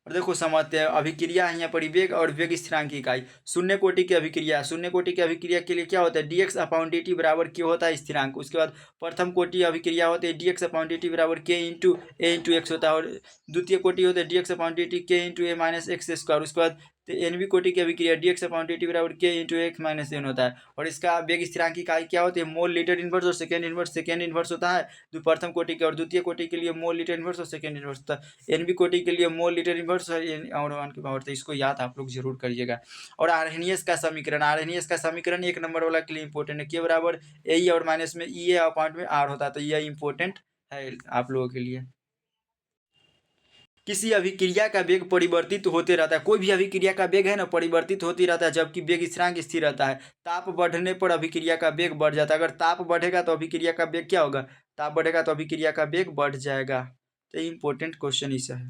और देखो समझते हैं, अभिक्रिया है यहाँ पर वेग और वेग स्थिरांक की इकाई। शून्य कोटि की अभिक्रिया। शून्य कोटि की अभिक्रिया के लिए क्या होता है? dx अपॉन dt बराबर क्या होता है? स्थिरांक। उसके बाद प्रथम कोटि अभिक्रिया होती है dx अपॉन dt बराबर k into A into x होता है। और द्वितीय कोटि होता है dx upon dt k into A minus x square. उसके बाद एनवी कोटि की अभिक्रिया dx अपॉन dt बराबर k into x minus n होता है। और इसका वेग स्थिरांक की इकाई क्या होती है? मोल लीटर इनवर्स और सेकेंड इनवर्स। सेकेंड इनवर्स होता है प्रथम कोटि के, और द्वितीय कोटि के लिए मोल लीटर इनवर्स और सेकेंड इनवर्स होता है। एनवी कोटि के लिए मोल लीटर इनवर्स और 1 की पावर। तो इसको याद आप लोग जरूर करिएगा। और आर्हेनियस का समीकरण। आर्हेनियस का समीकरण 1 नंबर वाला के लिए इंपॉर्टेंट है। के बराबर ए और माइनस में ई अपॉइंट में आर होता है। तो यह इंपॉर्टेंट है आप लोगों के लिए। किसी अभिक्रिया का वेग परिवर्तित होते रहता है। कोई भी अभिक्रिया का वेग है ना, परिवर्तित होती रहता है, जबकि वेग स्थिरांक स्थिर रहता है। ताप बढ़ने पर अभिक्रिया का वेग बढ़ जाता है। अगर ताप बढ़ेगा तो अभिक्रिया का वेग क्या होगा? ताप बढ़ेगा तो अभिक्रिया का वेग बढ़ जाएगा। तो इंपॉर्टेंट क्वेश्चन इस है।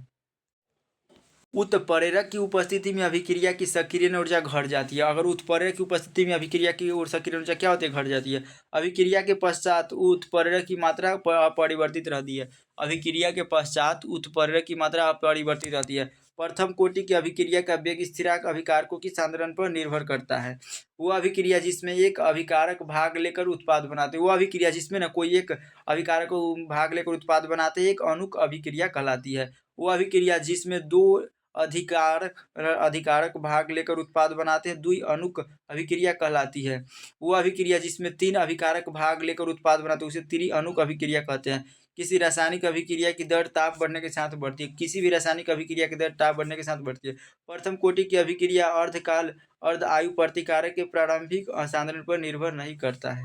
उत्प्रेरक की उपस्थिति में अभिक्रिया की सक्रियण ऊर्जा घट जाती है। अगर उत्प्रेरक की उपस्थिति में अभिक्रिया की सक्रियण ऊर्जा क्या होती है? घट जाती है। अभिक्रिया के पश्चात उत्प्रेरक की मात्रा अपरिवर्तित रहती है। अभिक्रिया के पश्चात उत्प्रेरक की मात्रा अपरिवर्तित रहती है। प्रथम कोटि की अभिक्रिया का वेग स्थिरांक अभिकारकों की सांद्रण पर निर्भर करता है। वो अभिक्रिया जिसमें एक अभिकारक भाग लेकर उत्पाद बनाते हैं, वो अभिक्रिया जिसमें ना कोई एक अभिकारक भाग लेकर उत्पाद बनाते हैं, एक अणुक अभिक्रिया कहलाती है। वो अभिक्रिया जिसमें 2 अधिकारक भाग लेकर उत्पाद बनाते हैं, द्वि अणुक अभिक्रिया कहलाती है। वो अभिक्रिया जिसमें 3 अभिकारक भाग लेकर उत्पाद बनाते हैं उसे त्रि अणुक अभिक्रिया कहते हैं। किसी रासायनिक अभिक्रिया की दर ताप बढ़ने के साथ बढ़ती है। किसी भी रासायनिक अभिक्रिया की दर ताप बढ़ने के साथ बढ़ती है। प्रथम कोटि की अभिक्रिया अर्ध आयु प्रतिकारक के प्रारंभिक सांद्रण पर निर्भर नहीं करता है।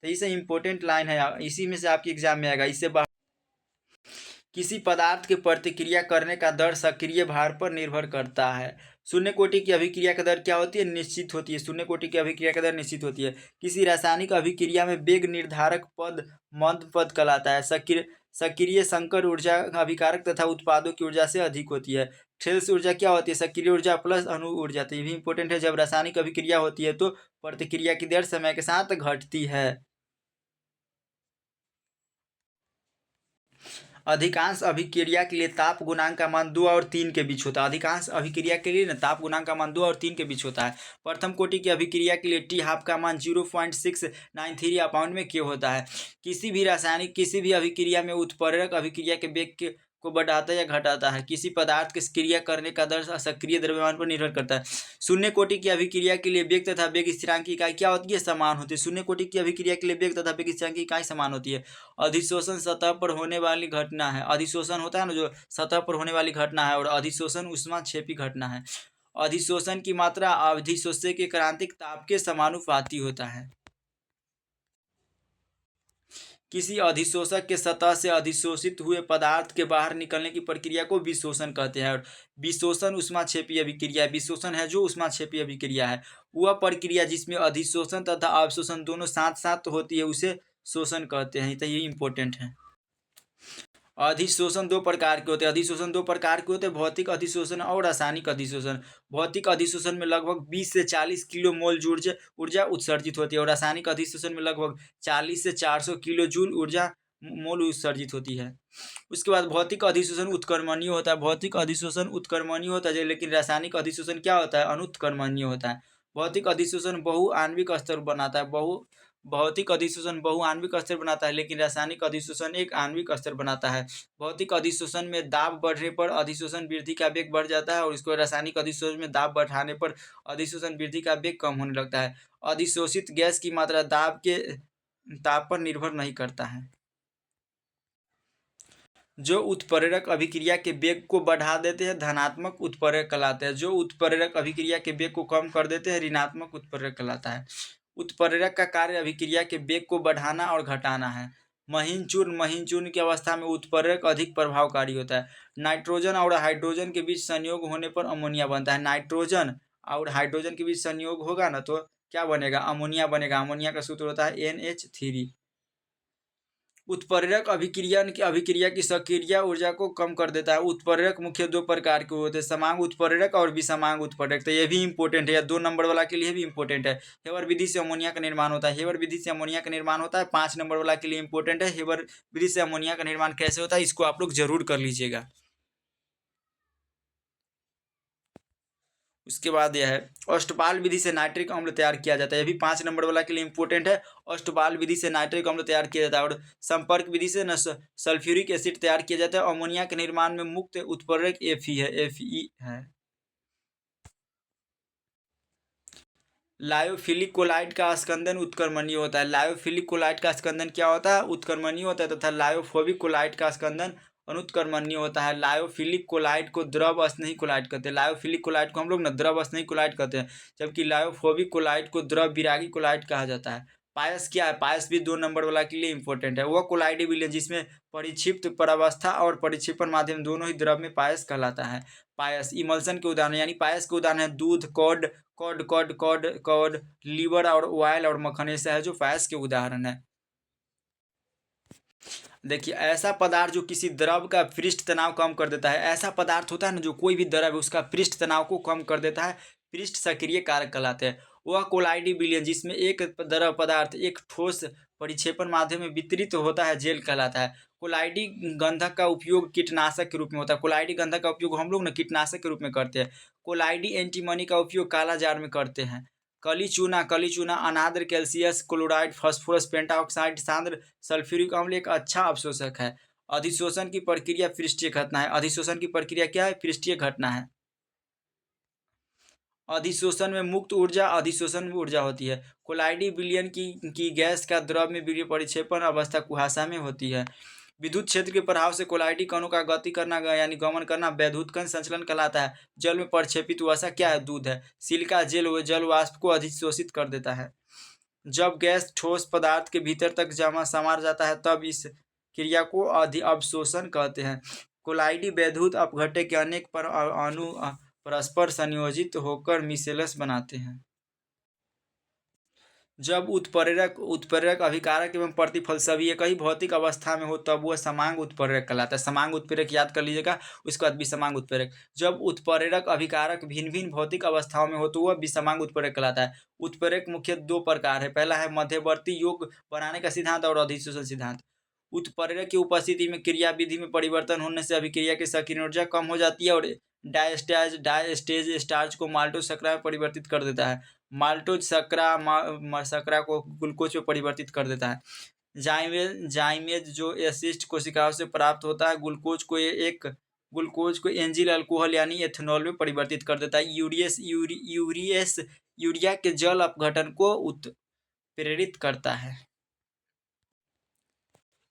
तो इसे इंपॉर्टेंट लाइन है, इसी में से आपके एग्जाम में आएगा। इससे किसी पदार्थ के प्रतिक्रिया करने का दर सक्रिय भार पर निर्भर करता है। शून्य कोटि की अभिक्रिया की दर क्या होती है? निश्चित होती है। शून्य कोटि की अभिक्रिया की दर निश्चित होती है। किसी रासायनिक अभिक्रिया में वेग निर्धारक पद मंद पद कहलाता है। सक्रिय संकर ऊर्जा अभिकारक तथा उत्पादों की ऊर्जा से अधिक होती है। ठेल्स ऊर्जा क्या होती है? सक्रिय ऊर्जा प्लस अणु ऊर्जा। तो ये भी इंपॉर्टेंट है। जब रासायनिक अभिक्रिया होती है तो प्रतिक्रिया की दर समय के साथ घटती है। अधिकांश अभिक्रिया के लिए ताप गुणांक का मान 2 और 3 के बीच होता है। अधिकांश अभिक्रिया के लिए ना ताप गुणांक का मान 2 और 3 के बीच होता है। प्रथम कोटि की अभिक्रिया के लिए टी हाफ का मान 0.693 अपाउंड में क्यों होता है? किसी भी अभिक्रिया में उत्प्रेरक अभिक्रिया के वेग को बढ़ाता या घटाता है। किसी पदार्थ के क्रिया करने का दर सक्रिय द्रव्यमान पर निर्भर करता है। शून्य कोटि की अभिक्रिया के लिए वेग तथा वेग स्थिरांक की इकाई क्या होती है? समान होती है। शून्य कोटि की अभिक्रिया के लिए वेग तथा वेग स्थिरांक की इकाई समान होती है। अधिशोषण सतह पर होने वाली घटना है। अधिशोषण होता है ना, जो सतह पर होने वाली घटना है, और अधिशोषण ऊष्माक्षेपी घटना है। अधिशोषण की मात्रा अधिशोष्य के क्रांतिक ताप के समानुपाती होता है। किसी अधिशोषक के सतह से अधिशोषित हुए पदार्थ के बाहर निकलने की प्रक्रिया को विशोषण कहते हैं। और विशोषण ऊष्माक्षेपी अभिक्रिया है। विशोषण है जो ऊष्माक्षेपी अभिक्रिया है, वह प्रक्रिया जिसमें अधिशोषण तथा अवशोषण दोनों साथ साथ होती है उसे शोषण कहते हैं। तो ये इंपॉर्टेंट है। अधिशोषण दो प्रकार के होते हैं। अधिशोषण दो प्रकार के होते हैं, भौतिक अधिशोषण और रासायनिक अधिशोषण। भौतिक अधिशोषण में लगभग 20 से 40 किलो मोल ऊर्जा उत्सर्जित होती है, और रासायनिक अधिशोषण में लगभग 40 से 400 किलो जूल ऊर्जा मोल उत्सर्जित होती है। उसके बाद भौतिक अधिशोषण उत्कर्मणीय होता है। भौतिक अधिशोषण उत्कर्मणीय होता है, लेकिन रासायनिक अधिशोषण क्या होता है? अनुत्कर्मणीय होता है। भौतिक अधिशोषण बहुआण्विक स्तर बनाता है। भौतिक अधिशोषण बहुआण्विक स्तर बनाता है, लेकिन रासायनिक अधिशोषण एक आणविक स्तर बनाता है। भौतिक अधिशोषण में दाब बढ़ने पर अधिशोषण वृद्धि का वेग बढ़ जाता है, और इसको रासायनिक अधिशोषण में दाब बढ़ाने पर अधिशोषण वृद्धि का वेग कम होने लगता है। अधिशोषित गैस की मात्रा ताप पर निर्भर नहीं करता है। जो उत्प्रेरक अभिक्रिया के वेग को बढ़ा देते हैं धनात्मक उत्प्रेरक कहलाते हैं। जो उत्प्रेरक अभिक्रिया के वेग को कम कर देते हैं ऋणात्मक उत्प्रेरक कहलाता है। उत्प्रेरक का कार्य अभिक्रिया के वेग को बढ़ाना और घटाना है। महीन चूर्ण की अवस्था में उत्प्रेरक अधिक प्रभावकारी होता है। नाइट्रोजन और हाइड्रोजन के बीच संयोग होने पर अमोनिया बनता है। नाइट्रोजन और हाइड्रोजन के बीच संयोग होगा ना तो क्या बनेगा? अमोनिया बनेगा। अमोनिया का सूत्र होता है NH3। उत्प्रेरक अभिक्रिया की सक्रिय ऊर्जा को कम कर देता है। उत्प्रेरक मुख्य दो प्रकार के होते हैं, समांग उत्प्रेरक और विषमांग उत्प्रेरक। तो ये भी इंपॉर्टेंट है, 2 नंबर वाला के लिए भी इंपॉर्टेंट है। हेबर विधि से अमोनिया का निर्माण होता है। हेबर विधि से अमोनिया का निर्माण होता है, 5 नंबर वाला के लिए इंपॉर्टेंट है। हेबर विधि से अमोनिया का निर्माण कैसे होता है, इसको आप लोग जरूर कर लीजिएगा। उसके बाद यह है अष्टपाल विधि से नाइट्रिक अम्ल तैयार किया जाता है। यह भी 5 नंबर वाला के लिए इंपॉर्टेंट है। अष्टपाल विधि से नाइट्रिक अम्ल तैयार किया जाता है। और संपर्क विधि से सल्फ्यूरिक एसिड तैयार किया जाता है। अमोनिया के निर्माण में मुक्त उत्प्रेरक Fe है। लायोफिलिक कोलाइड का स्कंदन उत्कर्मणीय होता है। लायोफिलिक कोलाइड का स्कंदन क्या होता है? उत्कर्मणीय होता है। तथा लायोफोबिक कोलाइड का स्कंदन अनुत्कर्मणीय होता है। लायोफिलिक कोलाइड को द्रव स्नेही कोलाइड कहते हैं। लायोफिलिक कोलाइड को हम लोग ना द्रव स्नेही कोलाइड कहते हैं, जबकि लायोफोबिक कोलाइड को द्रव विरागी कोलाइड कहा जाता है। पायस क्या है? पायस भी 2 नंबर वाला के लिए इंपॉर्टेंट है। वह कोलाइडी विलयन जिसमें परिक्षिप्त परावस्था और परिक्षेपण माध्यम दोनों ही द्रव में पायस कहलाता है। पायस इमल्सन के उदाहरण, यानी पायस के उदाहरण है दूध, कॉड, लीवर और ऑयल और मक्खन। ऐसा है जो पायस के उदाहरण है। देखिए, ऐसा पदार्थ जो किसी द्रव का पृष्ठ तनाव कम कर देता है, ऐसा पदार्थ होता है ना जो कोई भी द्रव है उसका पृष्ठ तनाव को कम कर देता है, पृष्ठ सक्रिय कारक कहलाते हैं। वह कोलाइडी विलयन जिसमें एक द्रव पदार्थ एक ठोस परिक्षेपण माध्यम में वितरित होता है, जेल कहलाता है। कोलाइडी गंधक का उपयोग कीटनाशक के रूप में होता है। कोलाइडी गंधक का उपयोग हम लोग ना कीटनाशक के रूप में करते हैं। कोलाइडी एंटीमनी का उपयोग काला जार में करते हैं। कली चूना अनाद्र कैल्सियस क्लोराइड फास्फोरस पेंटाऑक्साइड सांद्र सल्फ्यूरिक अम्ल एक अच्छा अवशोषक है। अधिशोषण की प्रक्रिया पृष्ठीय घटना है। अधिशोषण की प्रक्रिया क्या है? पृष्ठीय घटना है। अधिशोषण में मुक्त ऊर्जा अधिशोषण में ऊर्जा होती है। कोलाइडी विलयन की गैस का द्रव में विलीय परिक्षेपण अवस्था कुहासा में होती है। विद्युत क्षेत्र के प्रभाव से कोलाइडी कणों का गति करना यानी गमन करना वैद्युतकण संचलन कहलाता है। जल में प्रक्षेपित वसा क्या है? दूध है। सिलिका जेल जल वाष्प को अधिशोषित कर देता है। जब गैस ठोस पदार्थ के भीतर तक समा जाता है तब इस क्रिया को अवशोषण कहते हैं। कोलाइडी वैद्युत अपघट्य के अनेक परस्पर संयोजित होकर मिसेलस बनाते हैं। जब उत्प्रेरक अभिकारक एवं प्रतिफल सभी एक ही भौतिक अवस्था में हो तब वह समांग उत्प्रेरक कहलाता है। समांग उत्प्रेरक याद कर लीजिएगा, उसके बाद विसमांग उत्प्रेरक। जब उत्प्रेरक अभिकारक भिन्न भिन्न भौतिक अवस्थाओं में हो तो वह विसमांग उत्प्रेरक कहलाता है। उत्प्रेरक मुख्य दो प्रकार है, पहला है मध्यवर्ती योग बनाने का सिद्धांत और अधिशोषण सिद्धांत। उत्प्रेरक की उपस्थिति में क्रिया विधि में परिवर्तन होने से अभिक्रिया की संकीर्ण ऊर्जा कम हो जाती है और डायस्टेज स्टार्च को माल्टोज शर्करा में परिवर्तित कर देता है। माल्टोज शर्करा को ग्लूकोज में परिवर्तित कर देता है। जाइमेज जो एसिस्ट कोशिकाओं से प्राप्त होता है ग्लूकोज को एंजिल अल्कोहल यानी एथेनॉल में परिवर्तित कर देता है। यूरिया के जल अपघटन को उत्प्रेरित करता है।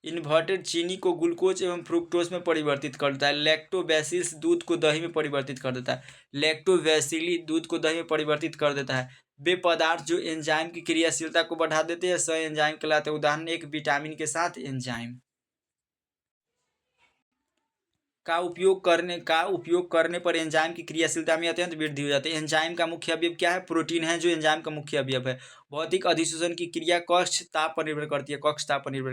इन्वर्टेड चीनी को ग्लूकोज एवं फ्रुक्टोज में परिवर्तित करता है। लैक्टोबैसिलस दूध को दही में परिवर्तित कर देता है। लैक्टोबैसिली दूध को दही में परिवर्तित कर देता है। वे पदार्थ जो एंजाइम की क्रियाशीलता को बढ़ा देते हैं सह एंजाइम कहलाते हैं। उदाहरण एक विटामिन के साथ एंजाइम का उपयोग करने पर एंजाइम की क्रियाशीलता में अत्यंत वृद्धि हो जाती है। एंजाइम का मुख्य अवयव क्या है? प्रोटीन है जो एंजाइम का मुख्य अवयव है। भौतिक अधिशोषण की क्रिया कक्ष ताप पर निर्भर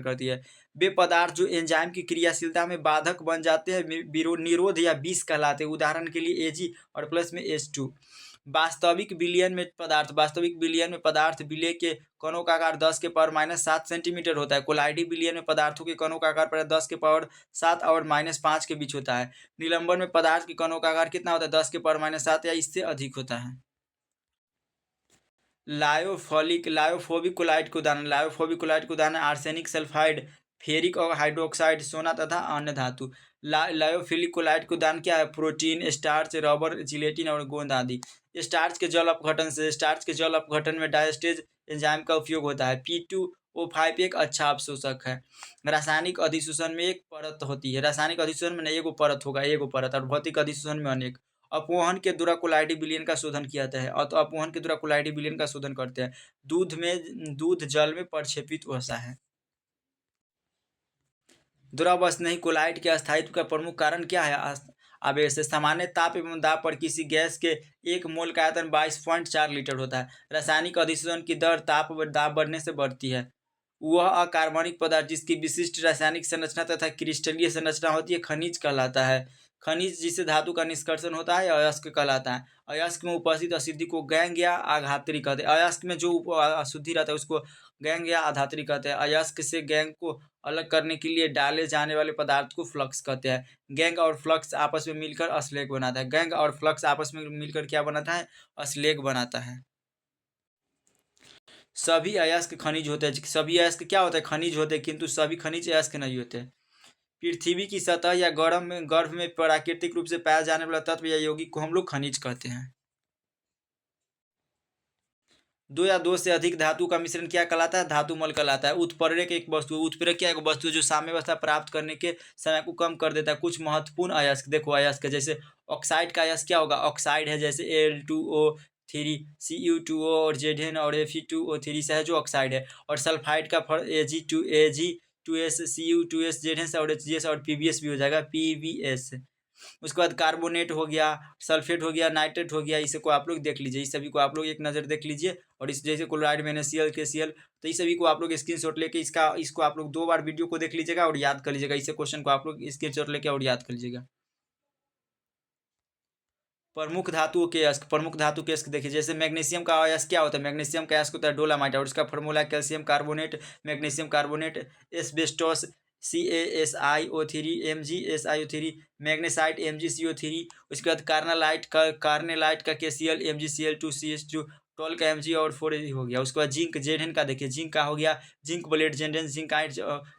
करती है। वे पदार्थ जो एंजाइम की क्रियाशीलता में बाधक बन जाते हैं निरोध या विष कहलाते हैं। उदाहरण के लिए Ag और प्लस में H2। वास्तविक बिलियन में पदार्थ विलेय के कणों का आकार 10⁻⁷ सेंटीमीटर होता है। कोलाइडी बिलियन में पदार्थों के कणों का आकार 10⁻7 और -5 के बीच होता है। निलंबन में पदार्थ के कणों का आकार कितना होता है? 10⁻7 या इससे अधिक होता है। लायोफोबिक कोलाइड के उदाहरण आर्सेनिक सल्फाइड, फेरिक और हाइड्रोक्साइड, सोना तथा अन्य धातु। लायोफिलिक कोलाइड के उदाहरण क्या है? प्रोटीन, स्टार्च, रबर, जिलेटिन और गोंद आदि। स्टार्च के जल अपघटन में डायस्टेज एंजाइम का उपयोग होता है। P2O5 एक अच्छा अवशोषक है। रासायनिक अधिशोषण में एक परत होती है। रासायनिक अधिशोषण में एगो परत होगा, और भौतिक अधिशोषण में अनेक। अपवहन के द्वारा कोलाइडी विलयन का शोधन किया जाता है। तो अपवहन के द्वारा कोलाइडी विलयन का शोधन करते हैं। दूध जल में प्रक्षेपित वसा है। द्रव स्नेही कोलाइड के अस्थायित्व का प्रमुख कारण क्या है? आवेश। सामान्य ताप एवं दाब पर किसी गैस के 1 मोल का आयतन 22.4 लीटर होता है। रासायनिक अधिशोषण की दर ताप व दाब बढ़ने से बढ़ती है। वह अकार्बनिक पदार्थ जिसकी विशिष्ट रासायनिक संरचना तथा क्रिस्टलीय संरचना होती है खनिज कहलाता है। खनिज जिससे धातु का निष्कर्षण होता है अयस्क कहलाता है। अयस्क में उपस्थित अशुद्धि को गैंग या आघात्री कहते हैं। अयस्क में जो अशुद्धि रहता है उसको गैंग या आधात्री कहते हैं। अयस्क से गैंग को अलग करने के लिए डाले जाने वाले पदार्थ को फ्लक्स कहते हैं। गैंग और फ्लक्स आपस में मिलकर अश्लेष बनाता है। गैंग और फ्लक्स आपस में मिलकर क्या बनाता है? अश्लेष बनाता है। सभी अयस्क खनिज होते हैं। सभी अयस्क क्या होते हैं? खनिज होते हैं, किंतु सभी खनिज अयस्क नहीं होते। पृथ्वी की सतह या गर्भ में प्राकृतिक रूप से पाया जाने वाला तत्व या यौगिक को हम लोग खनिज कहते हैं। 2 या 2 से अधिक धातु का मिश्रण क्या कहलाता है? धातु मल कहलाता है। उत्प्रेरक एक वस्तु, उत्प्रेरक क्या है? एक वस्तु जो साम्यावस्था प्राप्त करने के समय को कम कर देता है। कुछ महत्वपूर्ण अयस्क देखो, अयस्क जैसे ऑक्साइड का अयस्क क्या होगा? ऑक्साइड है जैसे Al2O3, Cu2O और Zn और Fe2O3 सहजो ऑक्साइड है। और सल्फाइड का Ag2S, Cu2S, Zn और HGS और PbS भी हो जाएगा, PbS। उसके बाद कार्बोनेट हो गया, सल्फेट हो गया, नाइट्रेट हो गया, इसे को आप लोग देख लीजिए। इस सभी को आप लोग एक नज़र देख लीजिए। और इस जैसे क्लोराइड में NaCl, KCl, तो इस सभी को आप लोग स्क्रीनशॉट लेके इसको आप लोग 2 बार वीडियो को देख लीजिएगा और याद कर लीजिएगा। इसे क्वेश्चन को आप लोग स्क्रीनशॉट लेके और याद कर लीजिएगा। प्रमुख धातु के अयस्क देखिए, जैसे मैग्नीशियम का अयस्क क्या होता है? मैग्नीशियम का अयस्क होता है डोलामाइट और उसका formula calcium carbonate, magnesium carbonate, asbestos CaSiO3, MgSiO3, magnesite MgCO3। उसके बाद कार्नेलाइट का KCl, MgCl2, CH2, टॉल का Mg और 4Ag हो गया। उसके बाद जिंक Zn का देखिए, जिंक का हो गया zinc blende Zn, zincite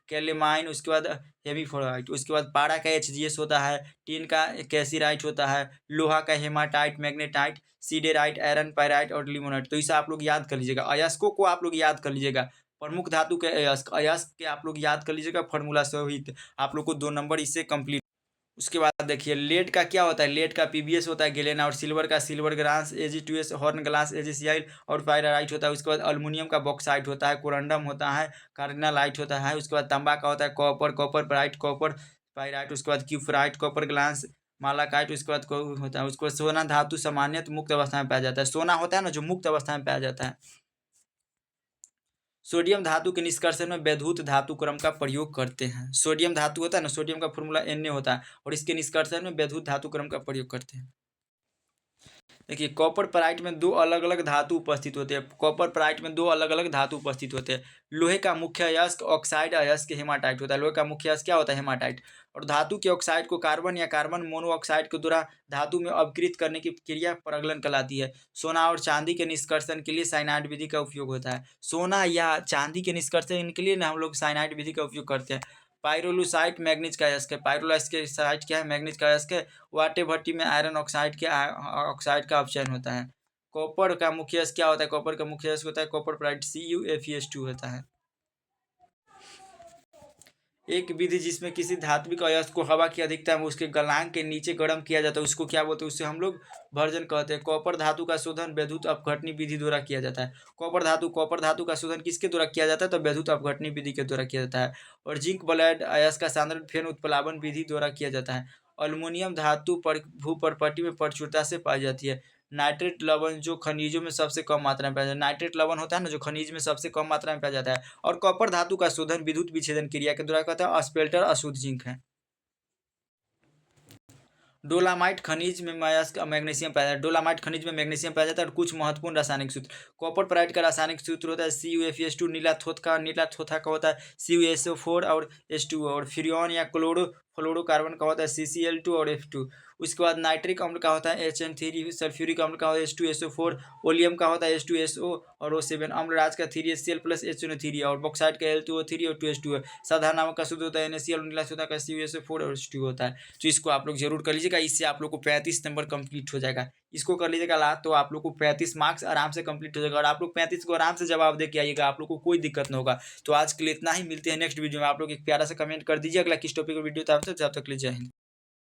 calamine, उसके बाद हेमीफोराइट। उसके बाद पारा का HGS होता है, टीन का कैसीराइट होता है, लोहा का haematite, magnetite, siderite, iron pyrite और लिमोनाइट। तो इसे आप लोग याद कर लीजिएगा। अयस्कों को आप लोग याद कर लीजिएगा। प्रमुख धातु के अयस्क के आप लोग याद कर लीजिएगा फॉर्मूला सहित। आप लोग को 2 नंबर इससे कंप्लीट। उसके बाद देखिए लेड का क्या होता है? लेड का PbS होता है गेलेना। और सिल्वर का silver glass Ag2S, horn glass AgCl और पायराइट होता है। उसके बाद अल्युमिनियम का बॉक्साइट होता है, कोरंडम होता है, कार्नालाइट होता है। उसके बाद तांबा का होता है कॉपर, कॉपर पाइराइट। उसके बाद क्यूफराइट, कॉपर ग्लास, मालाकाइट, उसके बाद को होता है, उसके बाद सोना धातु सामान्यतः मुक्त अवस्था में पाया जाता है। सोना होता है ना जो मुक्त अवस्था में पाया जाता है। सोडियम धातु के निष्कर्षण में वैद्युत धातु क्रम का प्रयोग करते हैं। सोडियम धातु होता है ना, सोडियम का फॉर्मूला Na होता है और इसके निष्कर्षण में वैद्युत धातु क्रम का प्रयोग करते हैं। देखिए कॉपर पराइट में दो अलग अलग धातु उपस्थित होते हैं। कॉपर पराइट में दो अलग अलग धातु उपस्थित होते हैं। लोहे का मुख्य अयस्क ऑक्साइड अयस्क हेमाटाइट होता है। लोहे का मुख्य अयस्क क्या होता है? हेमाटाइट। और धातु के ऑक्साइड को कार्बन या कार्बन मोनोऑक्साइड के द्वारा धातु में अपकृत करने की क्रिया परागलन कहलाती है। सोना और चांदी के निष्कर्षण के लिए साइनाइड विधि का उपयोग होता है। सोना या चांदी के निष्कर्षण के लिए ना हम लोग साइनाइड विधि का उपयोग करते हैं। पाइरोलुसाइट मैग्नीज का अयस्क है। पाइरोलुसाइट क्या है? मैग्नीज का अयस्क है। वाटे भट्टी में आयरन ऑक्साइड के ऑक्साइड का अपचयन होता है। कॉपर का मुख्य अयस्क क्या होता है? कॉपर का मुख्य अयस्क होता है कॉपर पराइट CuFeS2 होता है। एक विधि जिसमें किसी धात्विक अयस्क को हवा की अधिकता में उसके गलनांक के नीचे गर्म किया जाता है उसको क्या बोलते हैं? उससे हम लोग भर्जन कहते हैं। कॉपर धातु का शोधन वैद्युत अपघटनी विधि द्वारा किया जाता है। कॉपर धातु का शोधन किसके द्वारा किया जाता है? तो वैद्युत अपघटनी विधि के द्वारा किया जाता है। और जिंक ब्लेड अयस्क का सांद्रण फेन उत्प्लावन विधि द्वारा किया जाता है। अल्युमिनियम धातु भूपर्पटी में प्रचुरता से पाई जाती है। नाइट्रेट लवण जो खनिजों में सबसे कम मात्रा में पाया जाता है। नाइट्रेट लवण होता है ना जो खनिज में सबसे कम मात्रा में पाया जाता है। और कॉपर धातु का शोधन विद्युत विच्छेदन क्रिया के द्वारा कहता है। स्पेल्टर अशुद्ध जिंक है। डोलामाइट खनिज में मैग्नीशियम पाया जाता है। डोलामाइट खनिज में मैग्नीशियम पाया जाता है। और कुछ महत्वपूर्ण रासायनिक सूत्र। कॉपर पराइट का रासायनिक सूत्र होता है CuFeS2। नीला थोथा का होता है CuSO4 और H2। और फ्रियोन या फ्लोरोकार्बन का होता है CCl2 और F2। उसके बाद नाइट्रिक अम्ल का होता है HN3। सल्फ्यूरिक अम्ल का होता है H2SO4। ओलियम का होता है H2SO और O7। अम्लराज का 3HCl प्लस HNO3 और बॉक्साइड का L2O3 और 2H2 है। साधारण नमक का शुद्ध होता है NaCl और नीला सोना का CuSO4 और H2 होता है। तो इसको आप लोग जरूर कर लीजिएगा। इससे आप लोग को 35 नंबर कंप्लीट हो जाएगा। इसको कर लीजिएगा लास्ट तो आप लोग को 35 मार्क्स आराम से कंप्लीट हो जाएगा। और आप लोग 35 को आराम से जवाब दे के आइएगा, आप लोग को कोई दिक्कत नहीं होगा। तो आज के लिए इतना ही, मिलते हैं नेक्स्ट वीडियो में। आप लोग एक प्यारा सा कमेंट कर दीजिए अगला किस टॉपिक का वीडियो था। तब तक के लिए जय हिंद।